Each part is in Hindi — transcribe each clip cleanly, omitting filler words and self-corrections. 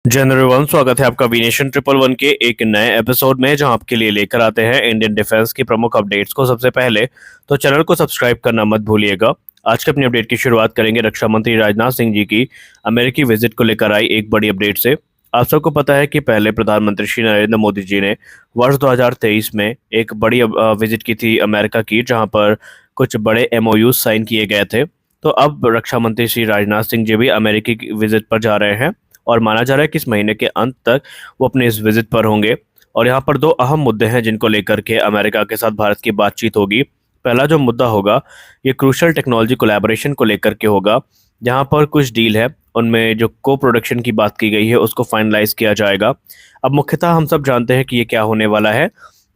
जनरल वन स्वागत है आपका वीनेशन ट्रिपल वन के एक नए एपिसोड में जहां आपके लिए लेकर आते हैं इंडियन डिफेंस की प्रमुख अपडेट्स को सबसे पहले। तो चैनल को सब्सक्राइब करना मत भूलिएगा। आज के अपनी अपडेट की शुरुआत करेंगे रक्षा मंत्री राजनाथ सिंह जी की अमेरिकी विजिट को लेकर आई एक बड़ी अपडेट से। आप सबको पता है कि पहले प्रधानमंत्री श्री नरेंद्र मोदी जी ने वर्ष 2023 में एक बड़ी विजिट की थी अमेरिका की, जहां पर कुछ बड़े एमओयू साइन किए गए थे। तो अब रक्षा मंत्री श्री राजनाथ सिंह जी भी अमेरिकी विजिट पर जा रहे हैं और माना जा रहा है कि इस महीने के अंत तक वो अपने इस विजिट पर होंगे। और यहाँ पर दो अहम मुद्दे हैं जिनको लेकर के अमेरिका के साथ भारत की बातचीत होगी। पहला जो मुद्दा होगा ये क्रूशल टेक्नोलॉजी कोलैबोरेशन को लेकर के होगा, जहाँ पर कुछ डील है उनमें जो को प्रोडक्शन की बात की गई है उसको फाइनलाइज किया जाएगा। अब मुख्यतः हम सब जानते हैं कि ये क्या होने वाला है।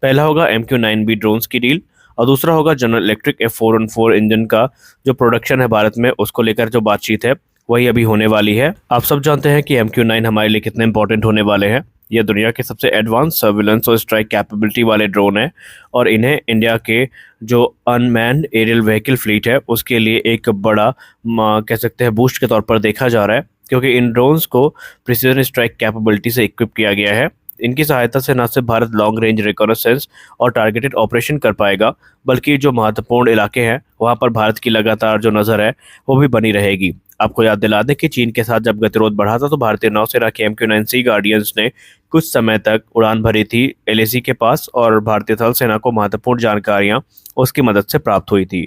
पहला होगा MQ-9B ड्रोन्स की डील और दूसरा होगा जनरल इलेक्ट्रिक F414 इंजन का जो प्रोडक्शन है भारत में, उसको लेकर जो बातचीत है वही अभी होने वाली है। आप सब जानते हैं कि MQ-9 हमारे लिए कितने इंपॉर्टेंट होने वाले हैं। ये दुनिया के सबसे एडवांस सर्विलेंस और स्ट्राइक कैपेबिलिटी वाले ड्रोन है और इन्हें इंडिया के जो अनमैन्ड एरियल व्हीकल फ्लीट है उसके लिए एक बड़ा कह सकते हैं बूस्ट के तौर पर देखा जा रहा है, क्योंकि इन ड्रोन्स को प्रिसीजन स्ट्राइक कैपेबिलिटी से इक्विप किया गया है। इनकी सहायता से न सिर्फ भारत लॉन्ग रेंज रिकॉनेसेंस और टारगेटेड ऑपरेशन कर पाएगा, बल्कि जो महत्वपूर्ण इलाके हैं वहां पर भारत की लगातार जो नज़र है वो भी बनी रहेगी। आपको याद दिला दें कि चीन के साथ जब गतिरोध बढ़ा था तो भारतीय नौसेना के MQ-9C गार्डियंस ने कुछ समय तक उड़ान भरी थी LAC के पास और भारतीय थल सेना को महत्वपूर्ण जानकारियां उसकी मदद से प्राप्त हुई थी।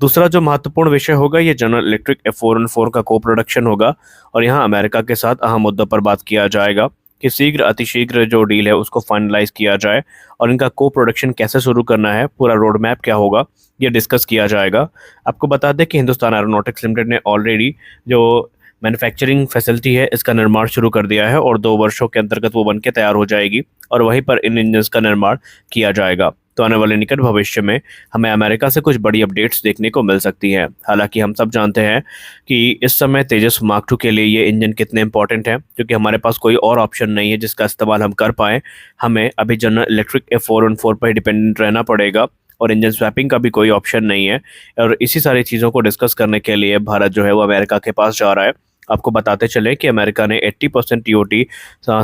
दूसरा जो महत्वपूर्ण विषय होगा ये जनरल इलेक्ट्रिक F414 का को प्रोडक्शन होगा और यहाँ अमेरिका के साथ अहम मुद्दों पर बात किया जाएगा कि शीघ्र अतिशीघ्र जो डील है उसको फाइनलाइज किया जाए और इनका को प्रोडक्शन कैसे शुरू करना है, पूरा रोड मैप क्या होगा, ये डिस्कस किया जाएगा। आपको बता दें कि हिंदुस्तान एरोनॉटिक्स लिमिटेड ने ऑलरेडी जो मैन्युफैक्चरिंग फैसिलिटी है इसका निर्माण शुरू कर दिया है और 2 वर्षों के अंतर्गत वो बनके तैयार हो जाएगी और वहीं पर इन इंजन्स का निर्माण किया जाएगा। तो आने वाले निकट भविष्य में हमें अमेरिका से कुछ बड़ी अपडेट्स देखने को मिल सकती हैं। हालांकि हम सब जानते हैं कि इस समय तेजस मार्क 2 के लिए ये इंजन कितने इंपॉर्टेंट हैं, क्योंकि हमारे पास कोई और ऑप्शन नहीं है जिसका इस्तेमाल हम कर पाएँ। हमें अभी जनरल इलेक्ट्रिक F414 पर ही डिपेंडेंट रहना पड़ेगा और इंजन स्वैपिंग का भी कोई ऑप्शन नहीं है। और इसी सारी चीज़ों को डिस्कस करने के लिए भारत जो है वो अमेरिका के पास जा रहा है। आपको बताते चले कि अमेरिका ने 80% TOT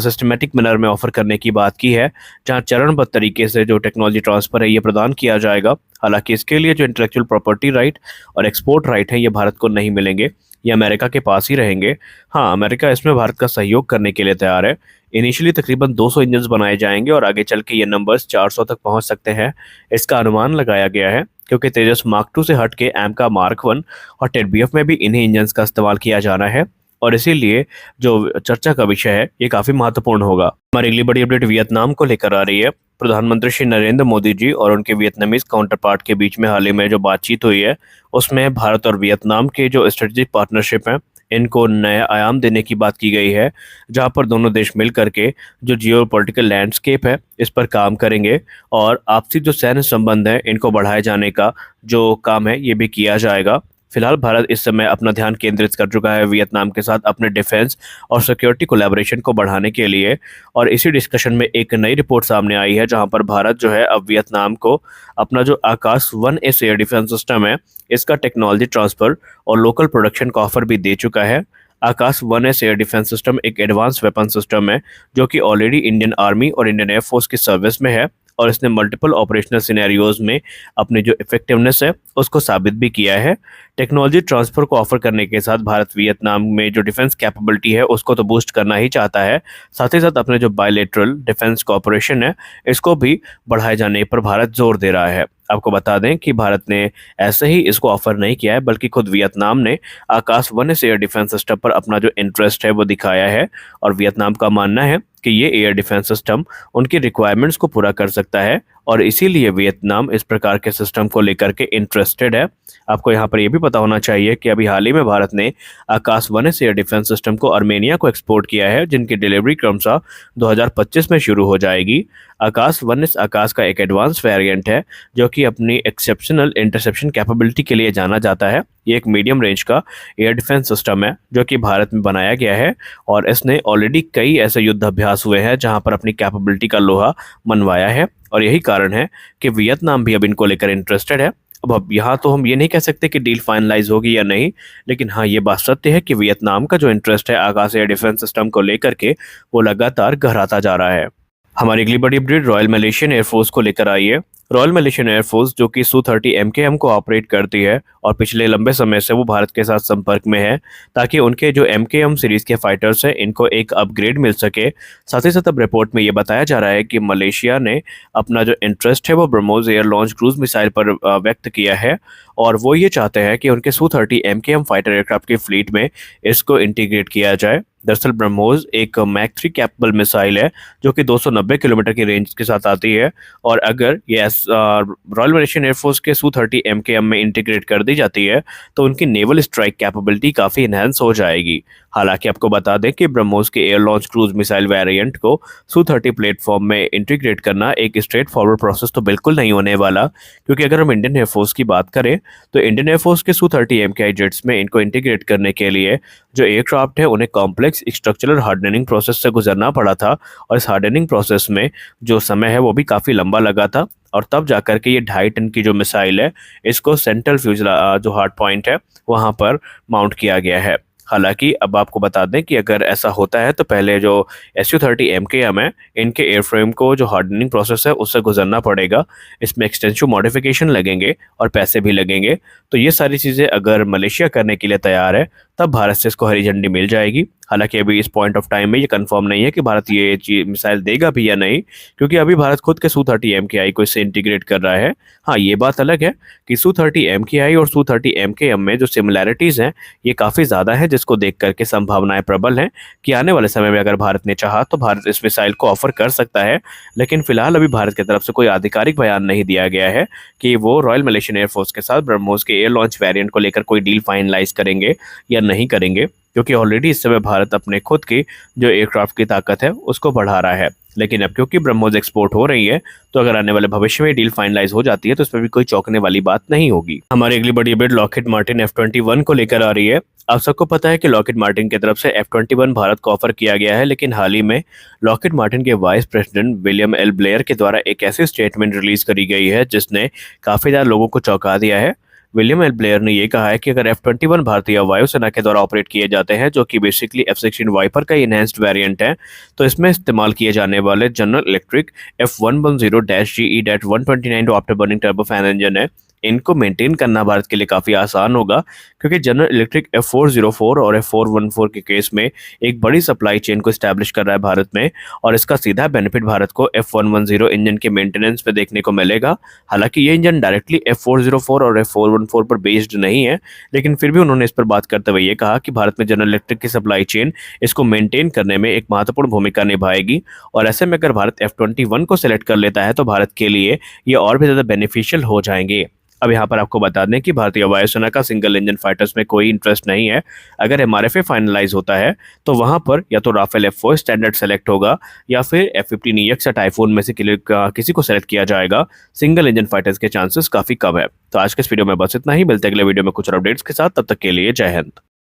सिस्टमेटिक मैनर में ऑफर करने की बात की है, जहां चरणबद्ध तरीके से जो टेक्नोलॉजी ट्रांसफर है ये प्रदान किया जाएगा। हालांकि इसके लिए जो इंटेलेक्चुअल प्रॉपर्टी राइट और एक्सपोर्ट राइट है ये भारत को नहीं मिलेंगे, ये अमेरिका के पास ही रहेंगे। हाँ, अमेरिका इसमें भारत का सहयोग करने के लिए तैयार है। इनिशियली तकरीबन 200 इंजन्स बनाए जाएंगे और आगे चल के ये नंबर्स 400 तक पहुंच सकते हैं, इसका अनुमान लगाया गया है, क्योंकि तेजस मार्क 2 से हट के एमका मार्क 1 और टेडबीएफ में भी इन्हीं इंजन्स का इस्तेमाल किया जाना है और इसीलिए जो चर्चा का विषय है ये काफ़ी महत्वपूर्ण होगा। हमारी अगली बड़ी अपडेट वियतनाम को लेकर आ रही है। प्रधानमंत्री श्री नरेंद्र मोदी जी और उनके वियतनामीज काउंटर पार्ट के बीच में हाल ही में जो बातचीत हुई है उसमें भारत और वियतनाम के जो स्ट्रेटेजिक पार्टनरशिप हैं इनको नया आयाम देने की बात की गई है, जहां पर दोनों देश मिल करके जो जियो पॉलिटिकल लैंडस्केप है इस पर काम करेंगे और आपसी जो सैन्य संबंध है इनको बढ़ाए जाने का जो काम है ये भी किया जाएगा। फिलहाल भारत इस समय अपना ध्यान केंद्रित कर चुका है वियतनाम के साथ अपने डिफेंस और सिक्योरिटी कोलैबोरेशन को बढ़ाने के लिए और इसी डिस्कशन में एक नई रिपोर्ट सामने आई है, जहां पर भारत जो है अब वियतनाम को अपना जो आकाश 1S एयर डिफेंस सिस्टम है इसका टेक्नोलॉजी ट्रांसफर और लोकल प्रोडक्शन का ऑफर भी दे चुका है। आकाश 1S एयर डिफेंस सिस्टम एक एडवांस वेपन सिस्टम है जो कि ऑलरेडी इंडियन आर्मी और इंडियन एयरफोर्स की सर्विस में है और इसने मल्टीपल ऑपरेशनल सिनेरियोज में अपनी जो इफेक्टिवनेस है उसको साबित भी किया है। टेक्नोलॉजी ट्रांसफर को ऑफर करने के साथ भारत वियतनाम में जो डिफेंस कैपेबिलिटी है उसको तो बूस्ट करना ही चाहता है, साथ ही साथ अपने जो बायलैटरल डिफेंस कोऑपरेशन है इसको भी बढ़ाए जाने पर भारत जोर दे रहा है। आपको बता दें कि भारत ने ऐसे ही इसको ऑफर नहीं किया है, बल्कि खुद वियतनाम ने आकाश 1S एयर डिफेंस सिस्टम पर अपना जो इंटरेस्ट है वो दिखाया है और वियतनाम का मानना है कि ये एयर डिफेंस सिस्टम उनकी रिक्वायरमेंट्स को पूरा कर सकता है और इसीलिए वियतनाम इस प्रकार के सिस्टम को लेकर के इंटरेस्टेड है। आपको यहाँ पर यह भी पता होना चाहिए कि अभी हाल ही में भारत ने आकाश 1S एयर डिफेंस सिस्टम को आर्मेनिया को एक्सपोर्ट किया है, जिनकी डिलीवरी क्रमशः 2025 में शुरू हो जाएगी। आकाश 1S आकाश का एक एडवांस वेरिएंट है जो कि अपनी एक्सेप्शनल इंटरसेप्शन कैपेबिलिटी के लिए जाना जाता है। ये एक मीडियम रेंज का एयर डिफेंस सिस्टम है जो कि भारत में बनाया गया है और इसने ऑलरेडी कई ऐसे युद्ध अभ्यास हुए हैं जहां पर अपनी कैपेबिलिटी का लोहा मनवाया है और यही कारण है कि वियतनाम भी अब इनको लेकर इंटरेस्टेड है। अब यहाँ तो हम ये नहीं कह सकते कि डील फाइनलाइज होगी या नहीं, लेकिन हाँ ये बात सत्य है कि वियतनाम का जो इंटरेस्ट है आकाश एयर डिफेंस सिस्टम को लेकर के वो लगातार गहराता जा रहा है। हमारी अगली बड़ी अपडेट रॉयल मलेशियन एयरफोर्स को लेकर आई है। रॉयल मलेशियन एयरफोर्स जो कि Su-30 MKM को ऑपरेट करती है और पिछले लंबे समय से वो भारत के साथ संपर्क में है ताकि उनके जो MKM सीरीज के फाइटर्स हैं इनको एक अपग्रेड मिल सके। साथ ही साथ अब रिपोर्ट में ये बताया जा रहा है कि मलेशिया ने अपना जो इंटरेस्ट है वो BrahMos air launch cruise missile पर व्यक्त किया है और वो ये चाहते हैं कि उनके Su-30 MKM फाइटर एयरक्राफ्ट की फ्लीट में इसको इंटीग्रेट किया जाए। दरअसल ब्रह्मोस एक मैक 3 कैपेबल मिसाइल है जो कि 290 किलोमीटर की रेंज के साथ आती है और अगर ये रॉयल मलेशियन एयरफोर्स के Su-30 MKM में इंटीग्रेट कर दी जाती है तो उनकी नेवल स्ट्राइक कैपेबिलिटी काफ़ी इनहेंस हो जाएगी। हालांकि आपको बता दें कि ब्रह्मोस के air launch cruise missile variant को Su-30 प्लेटफॉर्म में इंटीग्रेट करना एक स्ट्रेट फॉरवर्ड प्रोसेस तो बिल्कुल नहीं होने वाला, क्योंकि अगर हम इंडियन एयरफोर्स की बात करें तो इंडियन एयरफोर्स के Su-30 MKI जेट्स में इनको इंटीग्रेट करने के लिए जो एयरक्राफ्ट है उन्हें कॉम्प्लेक्स स्ट्रक्चरल हार्डनिंग प्रोसेस से गुजरना पड़ा था और इस हार्डनिंग प्रोसेस में जो समय है वो भी काफ़ी लंबा लगा था और तब जाकर के ये 2.5 टन की जो मिसाइल है इसको सेंट्रल फ्यूजला जो हार्ड पॉइंट है वहाँ पर माउंट किया गया है। हालांकि अब आपको बता दें कि अगर ऐसा होता है तो पहले जो Su-30 MKM है इनके एयरफ्रेम को जो हार्डनिंग प्रोसेस है उससे गुजरना पड़ेगा। इसमें एक्सटेंसिव मॉडिफिकेशन लगेंगे और पैसे भी लगेंगे। तो ये सारी चीज़ें अगर मलेशिया करने के लिए तैयार है तब भारत से इसको हरी झंडी मिल जाएगी। हालांकि अभी इस पॉइंट ऑफ टाइम में ये कंफर्म नहीं है कि भारत ये मिसाइल देगा भी या नहीं, क्योंकि अभी भारत खुद के Su-30 MKI को इससे इंटीग्रेट कर रहा है। हाँ ये बात अलग है कि Su-30 MKI और Su-30 MKM में जो सिमिलैरिटीज़ हैं ये काफ़ी ज़्यादा है, जिसको देख करके संभावनाएं प्रबल हैं कि आने वाले समय में अगर भारत ने चाहा तो भारत इस मिसाइल को ऑफर कर सकता है। लेकिन फिलहाल अभी भारत की तरफ से कोई आधिकारिक बयान नहीं दिया गया है कि वो रॉयल मलेशियन एयरफोर्स के साथ ब्रह्मोस के एयर लॉन्च वेरिएंट को लेकर कोई डील फाइनलाइज करेंगे या नहीं करेंगे, क्योंकि ऑलरेडी इस समय भारत अपने खुद की जो एयरक्राफ्ट की ताकत है उसको बढ़ा रहा है। लेकिन अब क्योंकि ब्रह्मोस एक्सपोर्ट हो रही है तो अगर आने वाले भविष्य में डील फाइनलाइज हो जाती है तो इसमें भी कोई चौंकने वाली बात नहीं होगी। हमारी अगली बड़ी अपडेट लॉकहीड मार्टिन F-21 को लेकर आ रही है। आप सबको पता है कि लॉकहीड मार्टिन की तरफ से F-21 भारत को ऑफर किया गया है, लेकिन हाल ही में लॉकहीड मार्टिन के vice president William L Blair के द्वारा एक ऐसी स्टेटमेंट रिलीज करी गई है जिसने काफी ज्यादा लोगों को चौंका दिया है। विलियम एल ब्लेयर ने यह कहा है कि अगर F-21 भारतीय वायुसेना के द्वारा ऑपरेट किए जाते हैं, जो कि बेसिकली F-16 वाइपर का इनहेंस्ड वेरिएंट है, तो इसमें इस्तेमाल किए जाने वाले जनरल इलेक्ट्रिक F110-GE-129 जो आफ्टर बर्निंग टर्बोफैन इंजन है इनको मेंटेन करना भारत के लिए काफ़ी आसान होगा, क्योंकि जनरल इलेक्ट्रिक F404 और F414 के केस में एक बड़ी सप्लाई चेन को इस्टेब्लिश कर रहा है भारत में और इसका सीधा बेनिफिट भारत को F110 इंजन के मेंटेनेंस पे देखने को मिलेगा। हालांकि ये इंजन डायरेक्टली F404 और F414 पर बेस्ड नहीं है, लेकिन फिर भी उन्होंने इस पर बात करते हुए ये कहा कि भारत में जनरल इलेक्ट्रिक की सप्लाई चेन इसको मेंटेन करने में एक महत्वपूर्ण भूमिका निभाएगी और ऐसे में अगर भारत F-21 को सिलेक्ट कर लेता है तो भारत के लिए ये और भी ज़्यादा बेनिफिशियल हो जाएंगे। अब यहाँ पर आपको बता दें कि भारतीय वायुसेना का सिंगल इंजन फाइटर्स में कोई इंटरेस्ट नहीं है। अगर MRFA फाइनलाइज होता है तो वहाँ पर या तो राफेल F4 स्टैंडर्ड सेलेक्ट होगा या फिर F-15EX या टाइफून में से किसी को सेलेक्ट किया जाएगा। सिंगल इंजन फाइटर्स के चांसेस काफ़ी कम है। तो आज के इस वीडियो में बस इतना ही, मिलते हैं अगले वीडियो में कुछ अपडेट्स के साथ। तब तक के लिए जय हिंद।